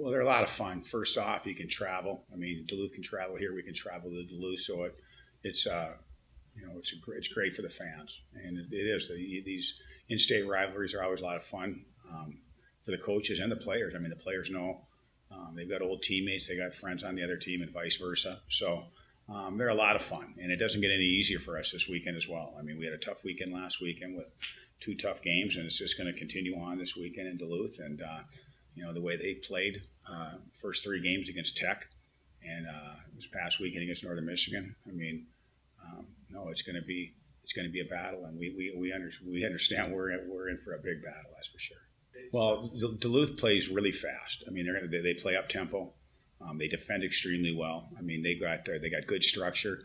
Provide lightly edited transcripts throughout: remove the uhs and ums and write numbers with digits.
Well, they're a lot of fun. First off, you can travel. I mean, Duluth can travel here. We can travel to Duluth, so it's it's great for the fans, and it is. These in-state rivalries are always a lot of fun for the coaches and the players. I mean, the players know they've got old teammates, they got friends on the other team, and vice versa. So they're a lot of fun, and it doesn't get any easier for us this weekend as well. I mean, we had a tough weekend last weekend with two tough games, and it's just going to continue on this weekend in Duluth. And the way they played first three games against Tech, and this past weekend against Northern Michigan. I mean, no, it's going to be a battle, and we understand we're in for a big battle. That's for sure. Well, Duluth plays really fast. I mean, they play up tempo. They defend extremely well. I mean, they got good structure.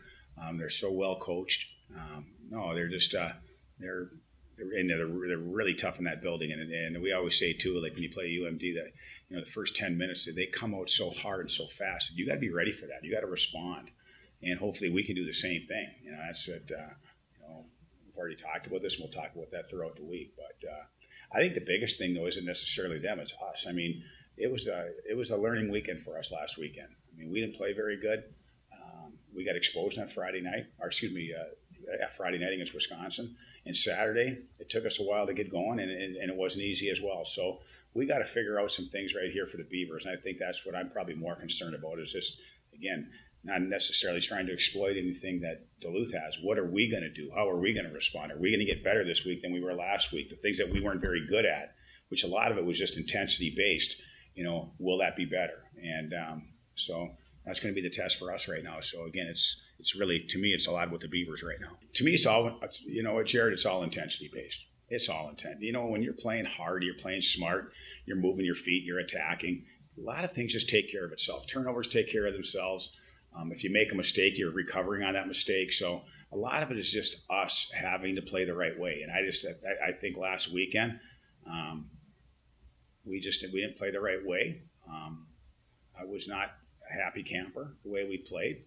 They're so well coached. No, they're just they're really tough in that building, and we always say too, like when you play UMD, that the first 10 minutes they come out so hard and so fast. You got to be ready for that. You got to respond, and hopefully we can do the same thing. That's what we've already talked about this, and we'll talk about that throughout the week. But I think the biggest thing though isn't necessarily them; it's us. I mean, it was a learning weekend for us last weekend. I mean, we didn't play very good. We got exposed on Friday night, Friday night against Wisconsin. And Saturday, it took us a while to get going, and it wasn't easy as well. So we got to figure out some things right here for the Beavers, and I think that's what I'm probably more concerned about is just, again, not necessarily trying to exploit anything that Duluth has. What are we going to do? How are we going to respond? Are we going to get better this week than we were last week? The things that we weren't very good at, which a lot of it was just intensity-based, will that be better? And so that's going to be the test for us right now. So again, it's really, to me, it's a lot with the Beavers right now. To me, it's all, Jared, it's all intensity based. It's all intent. When you're playing hard, you're playing smart, you're moving your feet, you're attacking. A lot of things just take care of itself. Turnovers take care of themselves. If you make a mistake, you're recovering on that mistake. So a lot of it is just us having to play the right way. And I think last weekend, we didn't play the right way. I was not a happy camper the way we played,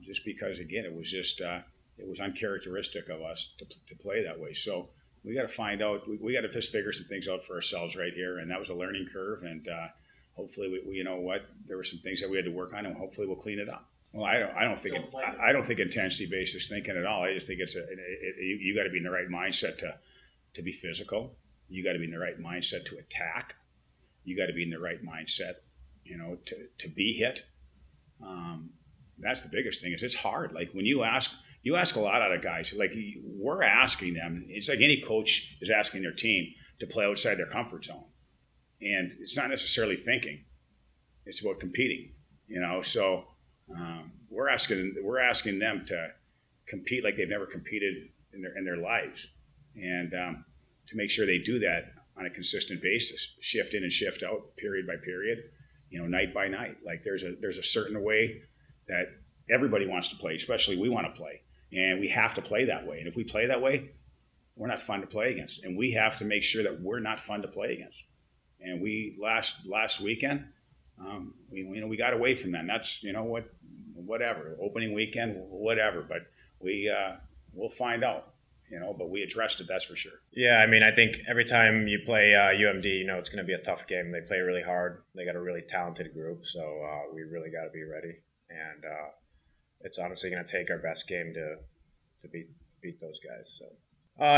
just because again it was just it was uncharacteristic of us to play that way. So we got to find out. We got to just figure some things out for ourselves right here, and that was a learning curve. And hopefully, there were some things that we had to work on, and hopefully we'll clean it up. Well, I don't think intensity based is thinking at all. I just think you got to be in the right mindset to be physical. You got to be in the right mindset to attack. You got to be in the right mindset, to be hit. That's the biggest thing. It's hard. Like when you ask a lot out of guys. Like we're asking them. It's like any coach is asking their team to play outside their comfort zone, and it's not necessarily thinking. It's about competing. So we're asking them to compete like they've never competed in their lives, and to make sure they do that on a consistent basis, shift in and shift out, period by period, night by night. Like there's a certain way that everybody wants to play, especially we want to play, and we have to play that way. And if we play that way, we're not fun to play against, and we have to make sure that we're not fun to play against. And we last weekend, we got away from that. And that's whatever opening weekend, whatever. But we'll find out. But we addressed it, that's for sure. Yeah, I mean, I think every time you play UMD, it's going to be a tough game. They play really hard. They got a really talented group, so we really got to be ready. And it's honestly going to take our best game to beat those guys. So,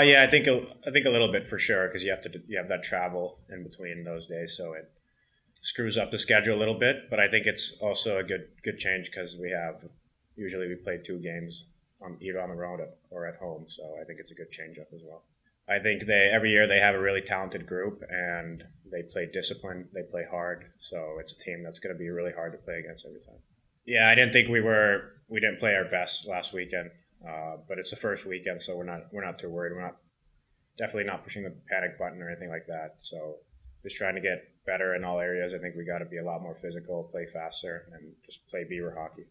yeah, I think a little bit for sure, because you have that travel in between those days, so it screws up the schedule a little bit. But I think it's also a good change because usually we play two games either on the road or at home, so I think it's a good change up as well. I think every year they have a really talented group, and they play disciplined, they play hard, so it's a team that's going to be really hard to play against every time. Yeah, I didn't think we didn't play our best last weekend, but it's the first weekend, so we're not too worried. We're definitely not pushing the panic button or anything like that. So just trying to get better in all areas. I think we got to be a lot more physical, play faster, and just play Beaver hockey.